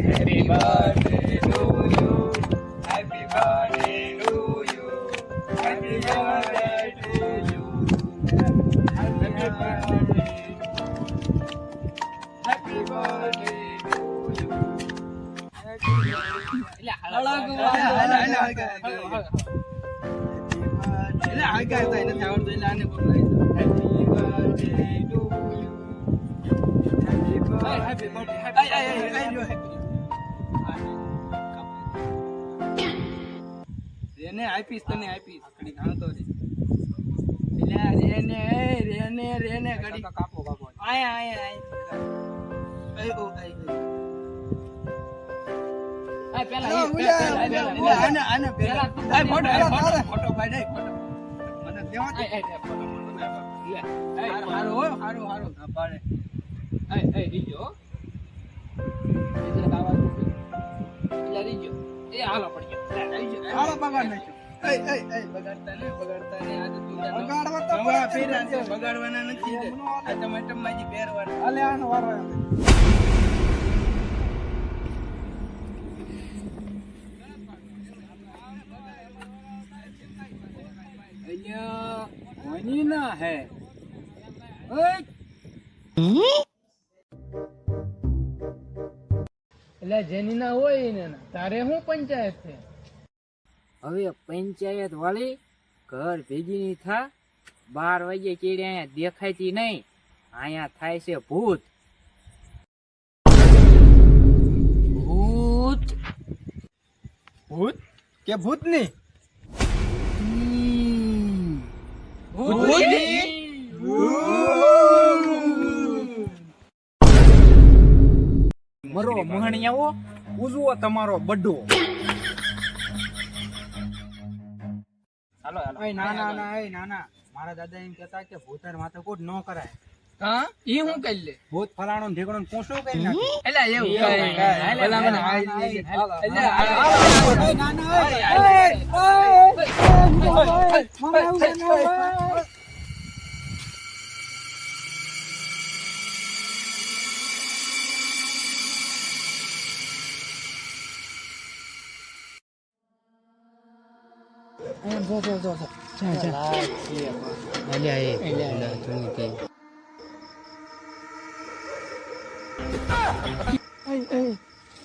Happy birthday to you. Happy birthday to you. Happy birthday to you. Happy birthday. Happy birthday to you. રેને આપીશ તને આપીશ ઘડી ખાતો રે એલા રેને ઘડી કાપો આય ઓ આ પેલા આને પેલા ફોટો પાડે ફોટો મને દેવા દે ફોટો લે હારો હા પાડે રીજો એટલે દાવા એટલે રીજો એ હાલો પડી ગયો હાલો બગાડ નાખ્યો બગાડતા ને આજે તું બગાડવા ફેરા છે બગાડવાના નથી આ ટમાટર માં પહેરવાના હાલે આનો વારો वही ना है એટલે જેની ના હોય ને તારે શું પંચાયત છે હવે પંચાયત વાળી ઘર ભેગી ની થા 12 વાગે કેડી અહીંયા દેખાતી નહીં અહીંયા થાય છે ભૂત ભૂત ભૂત કે ભૂતની મરો મોહણિયાઓ ઉજવો તમારો બડ્ડો હાલો ના મારા દાદા એમ કહેતા કે ભૂતર માથે કોટ ન કરાય હા ઈ હું કરી લે ભૂત ફલાણો ને ઢેકણો પોસડો કરી નાખે એલા એવું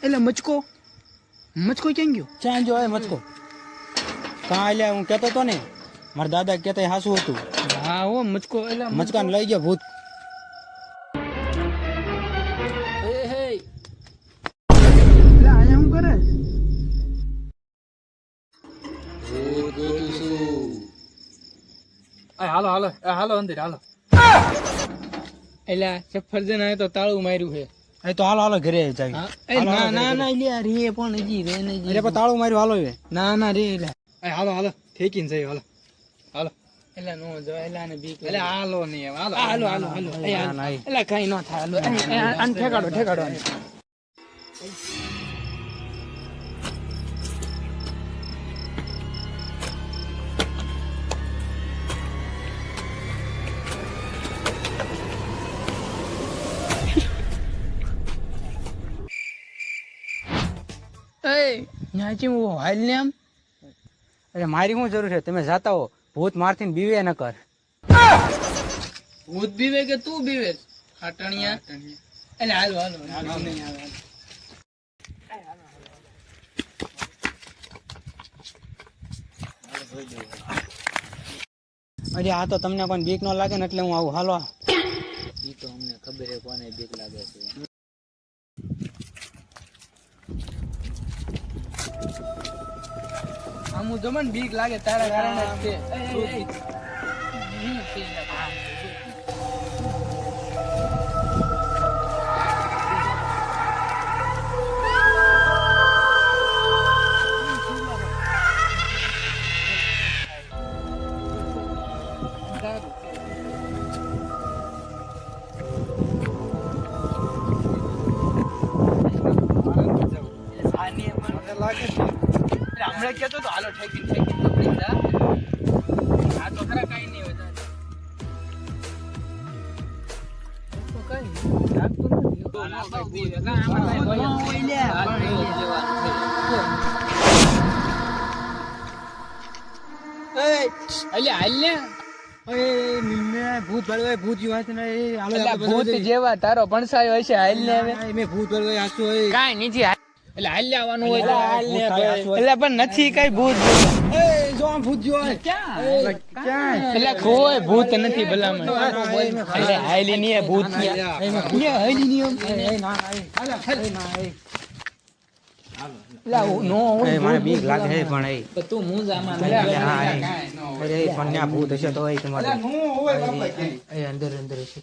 એટલે મચકો ક્યાં ગયો ક્યાં જો મચકો કાં એટલે હું કેતો તો ને મારા દાદા કેતા હાસુ હતું હા હો મચકો એટલે મચકાને લઈ ગયો ભૂત હાલો અંદર હાલો એલા સફરજન આવે તો તાળું માર્યું છે એ તો હાલો ઘરે જાવી ના લે રે પણ હજી રે ને અરે પણ તાળું માર્યું હાલો હવે ના રે એલા હાલો ઠેકીને જઈ હાલો એલા નો જો એલા ને બીક એટલે હાલો નહીં હાલો એલા કઈ ન થાય હાલો આને ઠેકાડો અરે મારી શું જરૂર છે તમે જાતા હો ભૂત મારથી બીવે ન કર ભૂત બીવે કે તું બીવે ખાટણિયા એટલે હાલો અરે આ તો તમને કોઈ બીક ન લાગે ને એટલે હું આવું હાલો ઈ તો અમને ખબર છે કોને બીક લાગે છે આમુ જમન બીક લાગે તારા કારણે જ છે હમણાં કેતો તો હાલો ઠેકી પકડી જા આ તો ખરા કઈ નહીં હોય તો કઈ લાગતું નથી ભૂત ભળવાય ભૂત જેવા છે ને એ હાલો એટલે આપણે ભૂત બધા જેવા તારો ભણસાયો હશે હાલ ને હવે મેં ભૂત ભળવાય આસુ હોય કાઈ નીચે એટલે હાલ આવવાનું હોય તો હાલ ને ભાઈ. એટલે પણ નથી કઈ ભૂત એ જો આમ ભૂત જેવા હોય. ક્યાં ક્યાં એટલે કોઈ ભૂત નથી ભલામણ એટલે હાલી ની ભૂત ની હાલી ની મને બીક લાગે છે પણ તો તું મુંજામાં અરે પણ ત્યાં ભૂત હશે તો એ તમારે અંદર અંદર હશે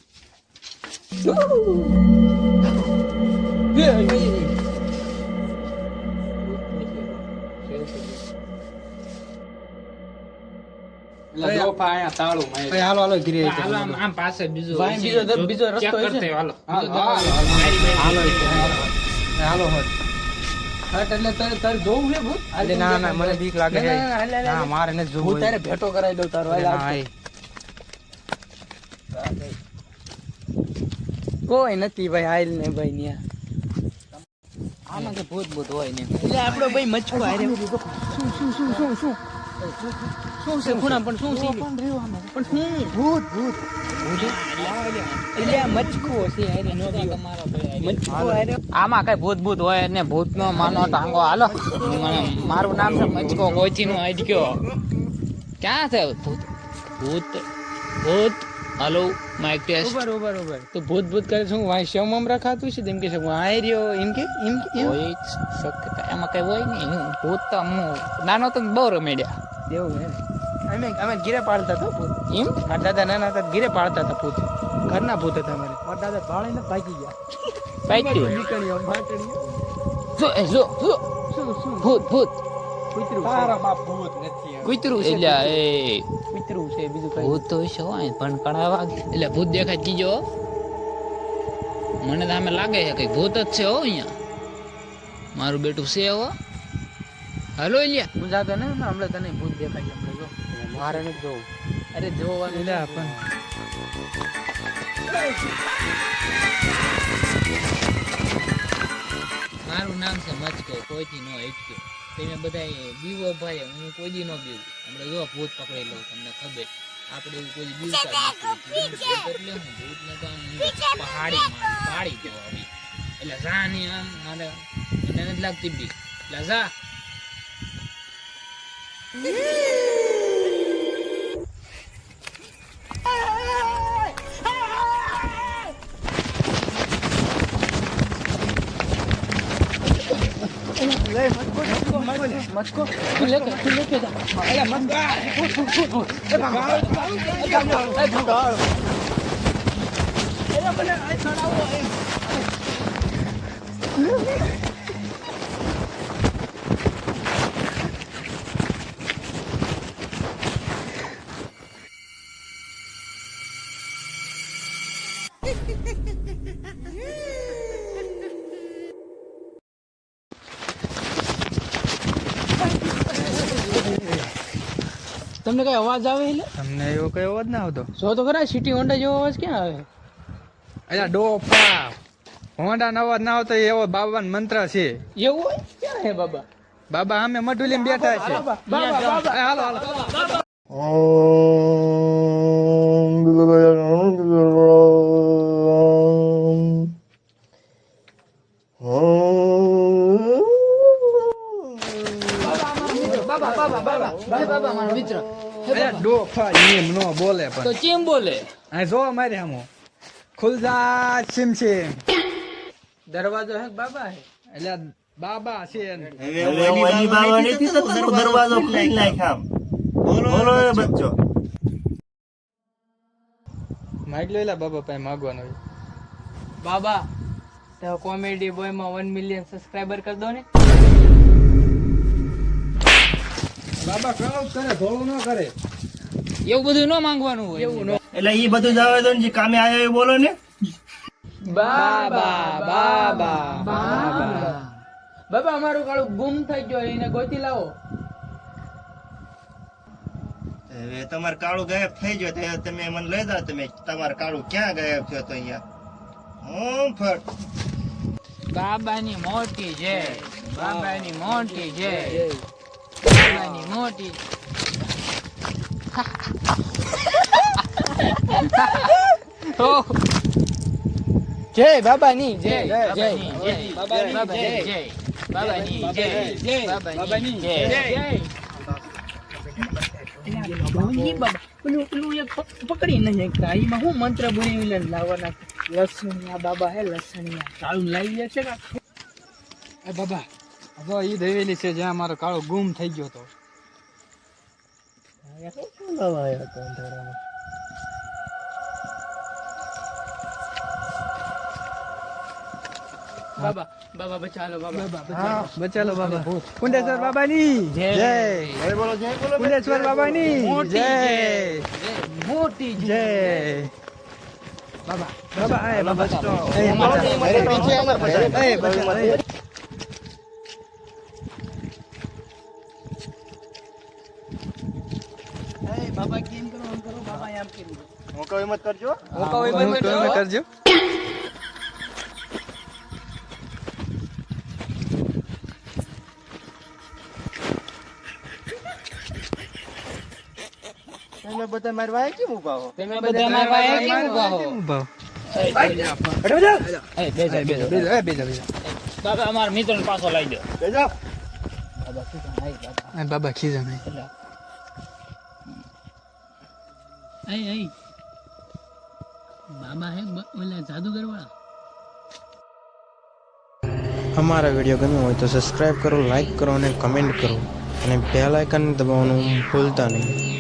હાલો હાલો ઘીરે આમ પાસે બીજો બીજો રસ્તો check હશે. કરતે હાલો હાલો હાલો હટ એટલે તારે જોવું છે ભૂત ના ના મને બીક લાગે છે ના મારે નથી જોવું તારે ભેટો કરાવી દઉં તારો કોઈ નથી ભાઈ હાલ ને ભાઈ ન્યા આમાં કે ભૂત ભૂત હોય ને એટલે આપણો ભાઈ મચકો હારે શું છે ખૂણા પણ શું છે પણ શું ભૂત ભૂત એટલે આ મચકો છે હારે નો તમારો ભાઈ મચકો હારે આમાં કઈ ભૂત ભૂત હોય ને ભૂત નો માનો ટાંગો હાલો મારું નામ છે મચકો કોચી નું અડક્યો ક્યાં છે ભૂત ભૂત ભૂત હાલો માઇક ટેસ્ટ ઉપર તો ભૂત ભૂત કરે શું વાય શમમ રખાતું છે તેમ કે છે વાય રહ્યો એમ કે હોય શક્યતા એમાં કઈ હોય નહીં હું ભૂત તો હું નાનો તો બહુ રમેડ્યા એવું અમે ઘીરે પાડતા હતા ભૂત એમ મારા દાદા નાના હતા ઘીરે પાડતા હતા ભૂત ઘરના ભૂત હતા અમારે મારા દાદા પાળીને ભાગી ગયા પાઈટ્યું નીકળ્યો ભાટડીઓ જો ભૂત ભૂત કૂતરું તારા બાપ ભૂત નથી કૂતરું છે એટલે એ કૂતરું છે બીજું કઈ ભૂત તો છે હોય પણ કણાવા એટલે ભૂત દેખાય કીજો મને તો આમે લાગે છે કઈ ભૂત જ છે હો અહીંયા મારું બેટું છે હો હાલો એલિયા હું જાતો ને હમણાં તને ભૂત દેખાય છે હમણાં જો મારે નથી જોવું અરે જોવાનું એટલે પણ મારું નામ છે મચકો કોઈથી નો અટક્યો તમે બધા બીવો ભાઈ હું કોઈ દી નો બીવું આપણે જો ભૂત પકડી લઉં તમને ખબર આપણે એવું કોઈ બીવતા નથી એટલે હું ભૂતને તો આમ પહાડી પાડી દો આવી એટલે જા ની આમ મારે મને નથી લાગતી બી એટલે જા મચકો લેકે જા તમને કઈ અવાજ આવે એટલે તમને એવો કઈ અવાજ ના આવતો જો તો ખરા સિટી હોન્ડા જેવો અવાજ ક્યાં આવે અલ્યા ડોફા હોંડા નો અવાજ ના આવતો એવો બાબાનો મંત્ર છે એવું હોય ક્યાં હે બાબા બાબા અમે મઢુલીમાં બેઠા છે બાબા એ હાલો હાલો બાબા મારો મિત્ર અલ્યા ડોફા એમ નો બોલે તો પણ કેમ બોલે આ જો મારે આમો ખુલદા સિમ છે દરવાજો હે બાબા હે એટલે બાબા છે હવે ઓની બાવા નથી તો દરવાજો ખોલી નાખ આમ બોલો એ બચ્ચો માઇક લઈ લે બાબા પાસે માંગવાનો હોય. બાબા તો કોમેડી બોય માં 1 મિલિયન સબસ્ક્રાઇબર કરી દો ને બાબા કાવ કરે ધોળું ન કરે એવું બધું ન માંગવાનું હોય એવું નો એટલે ઈ બધું જ આવે તો ને જે કામે આવ્યો એ બોલો ને બાબા બાબા બાબા બાબા અમારું કાળું ગુમ થઈ ગયો એને ગોતી લાવો હવે તમાર કાળું ગાયબ થઈ ગયો તો તમે મને લઈ જાઓ તમે તમાર કાળું ક્યાં ગાયબ થયો તો અહીંયા હું ફટ બાબાની મોટી જય, બાબાની મોટી જય, બાબાની મોટી. ઓહ, જય બાબાની જય બાબાની જય, બાબાની જય, બાબાની જય, બાબાની જય. પકડી નહીં શકતા એમાં હું મંત્ર બોલી લાવવાના લસણિયા બાબા હે લસણિયા ચાલુ લાવી છે કે એ બાબા હવે ઈ દેવેલી છે જ્યાં મારો કાળો ગુમ થઈ ગયો હતો. બાબા બાબા બચાલો બાબા બચાલો બાબા. કુંડેશ્વર બાબાની જય, કુંડેશ્વર બાબાની જય, મોટી જય. બાબા બાબા એ બાબા સ્ટોપ. એ બચાલો. બાબા કેમ કરો આમ કરો બાબા આમ કેમ કરો મોકો હિંમત કરજો. કરજો. તમે બધા મારી વાય કેમ ઉભા હો? તમે બધા મારા વાયા કેમ ઊભા હો? ઉભા. બેજા. બાબા અમારા મિત્રને પાછો લઈ દો. બેજો. બાબા ખીજા નહીં. બાબા હે ઓલા જાદુગર વાળા. અમારા વિડીયો ગમ્યો હોય તો સબસ્ક્રાઈબ કરો, લાઈક કરો અને કમેન્ટ કરો અને બેલ આઇકન દબાવવાનું ભૂલતા નહીં.